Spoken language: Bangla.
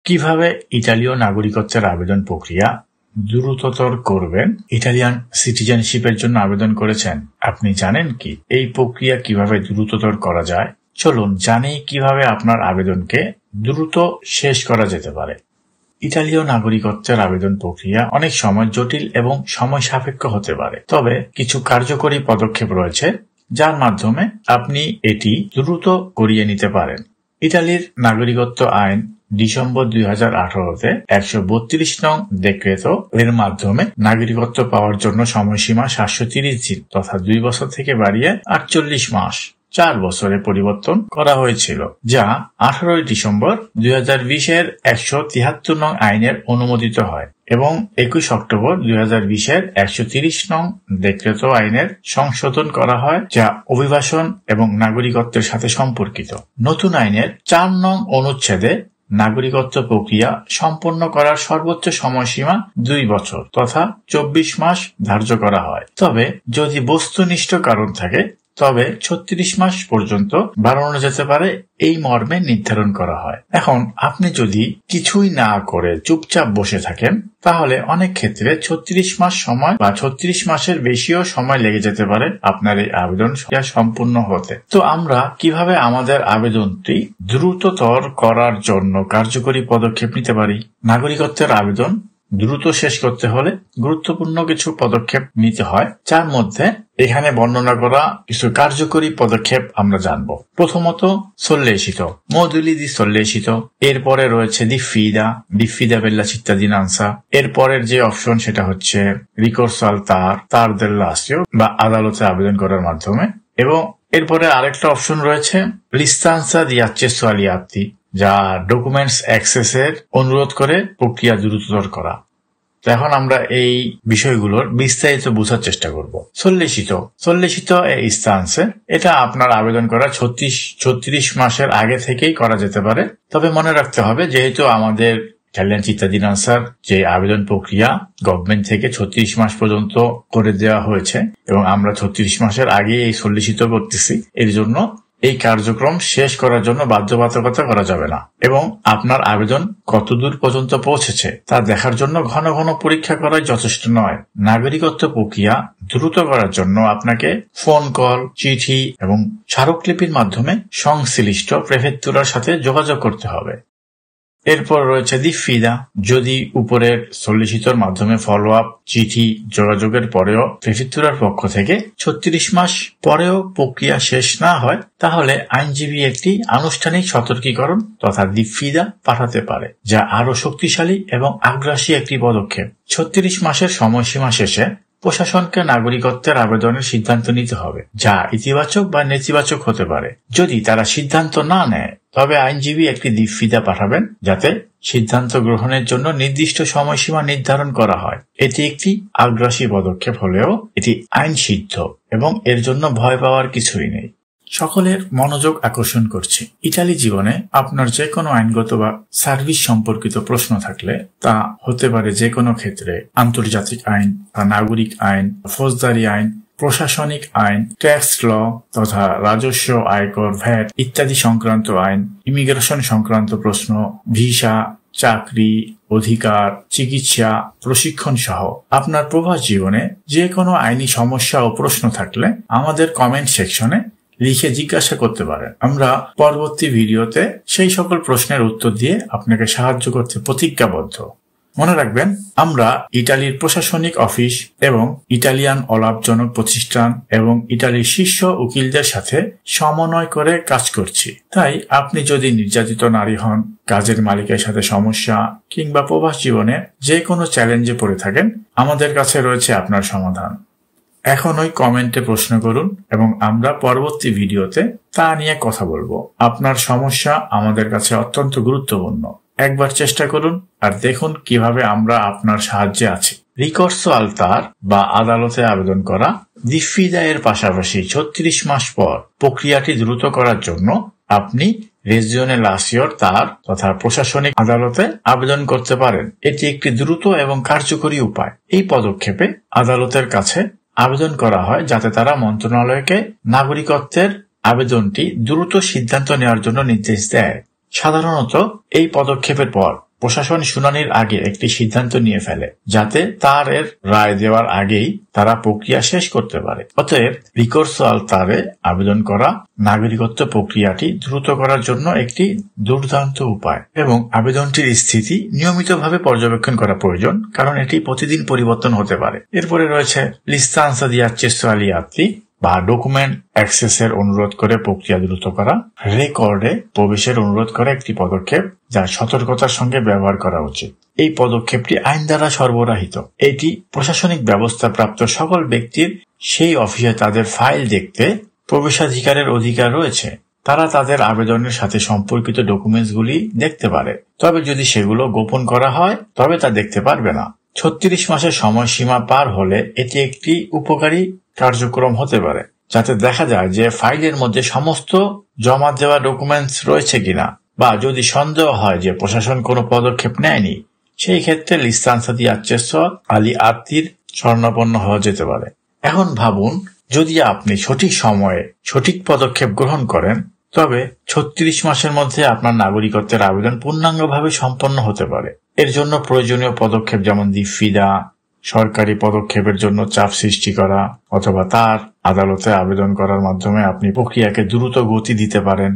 কিভাবে ইতালীয় নাগরিকত্বের আবেদন প্রক্রিয়া দ্রুততর করবেন? ইটালিয়ান সিটিজেনশিপের জন্য আবেদন করেছেন, আপনি জানেন কি এই প্রক্রিয়া কিভাবে দ্রুততর করা যায়? চলুন জানি কিভাবে আপনার আবেদনকে দ্রুত শেষ করা যেতে পারে। ইতালীয় নাগরিকত্বের আবেদন প্রক্রিয়া অনেক সময় জটিল এবং সময় সাপেক্ষ হতে পারে, তবে কিছু কার্যকরী পদক্ষেপ রয়েছে যার মাধ্যমে আপনি এটি দ্রুত করিয়ে নিতে পারেন। ইতালির নাগরিকত্ব আইন ডিসেম্বর 2018-তে 132 নং ডেক্রেতো এর মাধ্যমে নাগরিকত্ব পাওয়ার জন্য সময়সীমা 730 দিন তথা 2 বছর থেকে বাড়িয়ে 48 মাস 4 বছরে পরিবর্তন করা হয়েছিল, যা 18 ডিসেম্বর 2020-এর 173 নং আইনের অনুমোদিত হয় এবং 21 অক্টোবর 2020-এর 130 নং ডেক্রেতো আইনের সংশোধন করা হয়, যা অভিবাসন এবং নাগরিকত্বের সাথে সম্পর্কিত। নতুন আইনের 4 নং অনুচ্ছেদে নাগরিকত্ব প্রক্রিয়া সম্পন্ন করার সর্বোচ্চ সময়সীমা 2 বছর তথা 24 মাস ধার্য করা হয়, তবে যদি বস্তুনিষ্ঠ কারণ থাকে তবে 36 মাস পর্যন্ত বাড়ানো যেতে পারে এই মর্মে নির্ধারণ করা হয়। এখন আপনি যদি কিছুই না করে চুপচাপ বসে থাকেন তাহলে অনেক ক্ষেত্রে 36 মাস সময় বা 36 মাসের বেশিও সময় লেগে যেতে পারে আপনার এই আবেদন সম্পূর্ণ হতে। তো আমরা কিভাবে আমাদের আবেদনটি দ্রুততর করার জন্য কার্যকরী পদক্ষেপ নিতে পারি? নাগরিকত্বের আবেদন দ্রুত শেষ করতে হলে গুরুত্বপূর্ণ কিছু পদক্ষেপ নিতে হয়, যার মধ্যে এখানে বর্ণনা করা কিছু কার্যকরী পদক্ষেপ আমরা জানব। প্রথমত sollecito, moduli di sollecito, এরপরে রয়েছে diffida per la cittadinanza, এরপরের যে অপশন সেটা হচ্ছে ricorso al TAR del Lazio বা আদালতে আবেদন করার মাধ্যমে, এবং এরপরে আরেকটা অপশন রয়েছে l'istanza di accesso agli atti, যা ডকুমেন্টস অ্যাক্সেসের অনুরোধ করে প্রক্রিয়া দ্রুততর করা। এখন আমরা এই বিষয়গুলোর বিস্তারিত বোঝার চেষ্টা করব। sollecito e istanze, এটা আপনার আবেদন করা 36 মাসের আগে থেকেই করা যেতে পারে, তবে মনে রাখতে হবে যেহেতু আমাদের ইতালিয়ান চিত্তাদিনান্সার যে আবেদন প্রক্রিয়া গভর্নমেন্ট থেকে 36 মাস পর্যন্ত করে দেওয়া হয়েছে এবং আমরা 36 মাসের আগে এই sollecito করতেছি, এর জন্য এই কার্যক্রম শেষ করার জন্য বাধ্যবাধকতা করা যাবে না এবং আপনার আবেদন কতদূর পর্যন্ত পৌঁছেছে তা দেখার জন্য ঘন ঘন পরীক্ষা করাই যথেষ্ট নয়। নাগরিকত্ব প্রক্রিয়া দ্রুত করার জন্য আপনাকে ফোন কল, চিঠি এবং স্মারকলিপির মাধ্যমে সংশ্লিষ্ট প্রেফেক্তুরার সাথে যোগাযোগ করতে হবে। এরপর রয়েছে diffida, যদি উপরের sollecitoর মাধ্যমে ফলো আপ চিঠি যোগাযোগের পরেও প্রেফেক্তুরার পক্ষ থেকে 36 মাস পরেও প্রক্রিয়া শেষ না হয় তাহলে আইনজীবী একটি আনুষ্ঠানিক সতর্কীকরণ তথা diffida পাঠাতে পারে, যা আরো শক্তিশালী এবং আগ্রাসী একটি পদক্ষেপ। 36 মাসের সময়সীমা শেষে প্রশাসনকে নাগরিকত্বের আবেদনের সিদ্ধান্ত নিতে হবে, যা ইতিবাচক বা নেতিবাচক হতে পারে। যদি তারা সিদ্ধান্ত না নেয় তবে আইনজীবী একটি diffida পাঠাবেন যাতে সিদ্ধান্ত গ্রহণের জন্য নির্দিষ্ট সময়সীমা নির্ধারণ করা হয়। এটি একটি আগ্রাসী পদক্ষেপ হলেও এটি আইনসিদ্ধ এবং এর জন্য ভয় পাওয়ার কিছুই নেই। সকলের মনোযোগ আকর্ষণ করছি, ইতালি জীবনে আপনার যে কোনো আইনগত বা সার্ভিস সম্পর্কিত প্রশ্ন থাকলে তা হতে পারে যে কোনো ক্ষেত্রে আন্তর্জাতিক আইন বা নাগরিক আইন, ফৌজদারি আইন, প্রশাসনিক আইন, ট্যাক্স ল তথা রাজস্ব, আয়কর, ভ্যাট ইত্যাদি সংক্রান্ত আইন, ইমিগ্রেশন সংক্রান্ত প্রশ্ন, ভিসা, চাকরি, অধিকার, চিকিৎসা, প্রশিক্ষণ সহ আপনার প্রবাস জীবনে যে কোনো আইনি সমস্যা ও প্রশ্ন থাকলে আমাদের কমেন্ট সেকশনে লিখে জিজ্ঞাসা করতে পারেন। আমরা পরবর্তী ভিডিওতে সেই সকল প্রশ্নের উত্তর দিয়ে আপনাকে সাহায্য করতে প্রতিজ্ঞাবদ্ধ। মনে রাখবেন, আমরা ইতালির প্রশাসনিক অফিস এবং ইটালিয়ান অলাভজনক প্রতিষ্ঠান এবং ইতালির শীর্ষ উকিলদের সাথে সমন্বয় করে কাজ করছি। তাই আপনি যদি নির্যাতিত নারী হন, কাজের মালিকের সাথে সমস্যা কিংবা প্রবাস জীবনে যে কোনো চ্যালেঞ্জে পড়ে থাকেন, আমাদের কাছে রয়েছে আপনার সমাধান। এখন ওই কমেন্টে প্রশ্ন করুন এবং আমরা পরবর্তী ভিডিওতে তা নিয়ে কথা বলবো। আপনার সমস্যা আমাদের কাছে অত্যন্ত গুরুত্বপূর্ণ। একবার চেষ্টা করুন আর দেখুন কিভাবে আমরা আপনার সাহায্যে আছি। রিকর্সো আল তার বা আদালতে আবেদন করা diffida এর পাশাপাশি 36 মাস পর প্রক্রিয়াটি দ্রুত করার জন্য আপনি রেজিওনে লাসিওর তার তথা প্রশাসনিক আদালতে আবেদন করতে পারেন। এটি একটি দ্রুত এবং কার্যকরী উপায়। এই পদক্ষেপে আদালতের কাছে আবেদন করা হয় যাতে তারা মন্ত্রণালয়কে নাগরিকত্বের আবেদনটি দ্রুত সিদ্ধান্ত নেওয়ার জন্য নির্দেশ দেয়। সাধারণত এই পদক্ষেপের পর প্রশাসন শুনানির আগে একটি সিদ্ধান্ত নিয়ে ফেলে, যাতে তার এর রায় দেওয়ার আগেই তারা প্রক্রিয়া শেষ করতে পারে। অতএব রিকোর্সাল তারে আবেদন করা নাগরিকত্ব প্রক্রিয়াটি দ্রুত করার জন্য একটি দুর্দান্ত উপায়, এবং আবেদনটির স্থিতি নিয়মিতভাবে পর্যবেক্ষণ করা প্রয়োজন, কারণ এটি প্রতিদিন পরিবর্তন হতে পারে। এরপরে রয়েছে l'istanza di accesso agli atti বা ডকুমেন্ট অ্যাক্সেসের অনুরোধ করে প্রক্রিয়া দ্রুত করা। রেকর্ডে প্রবেশের অনুরোধ করা একটি পদক্ষেপ যা সতর্কতার সঙ্গে ব্যবহার করা উচিত। এই পদক্ষেপটি আইন দ্বারা সরবরাহিত। এটি প্রশাসনিক ব্যবস্থা প্রাপ্ত সকল ব্যক্তির সেই অফিসে তাদের ফাইল দেখতে প্রবেশাধিকারের অধিকার রয়েছে। তারা তাদের আবেদনের সাথে সম্পর্কিত ডকুমেন্টসগুলি দেখতে পারে, তবে যদি সেগুলো গোপন করা হয় তবে তা দেখতে পারবে না। 36 মাসের সময়সীমা পার হলে এটি একটি উপকারী কার্যক্রম হতে পারে, যাতে দেখা যায় যে ফাইলের মধ্যে সমস্ত জমা দেওয়া ডকুমেন্টস রয়েছে কিনা, বা যদি সন্দেহ হয় যে প্রশাসন কোনো পদক্ষেপ নেয়নি, সেই ক্ষেত্রে l'istanza di accesso agli atti শরণাপন্ন হওয়া যেতে পারে। এখন ভাবুন, যদি আপনি সঠিক সময়ে সঠিক পদক্ষেপ গ্রহণ করেন, তবে 36 মাসের মধ্যে আপনার নাগরিকত্বের আবেদন পূর্ণাঙ্গভাবে সম্পন্ন হতে পারে। এর জন্য প্রয়োজনীয় পদক্ষেপ যেমন দিফিদা, সরকারি পদক্ষেপের জন্য চাপ সৃষ্টি করা, অথবা তার আদালতে আবেদন করার মাধ্যমে আপনি প্রক্রিয়াকে দ্রুত গতি দিতে পারেন।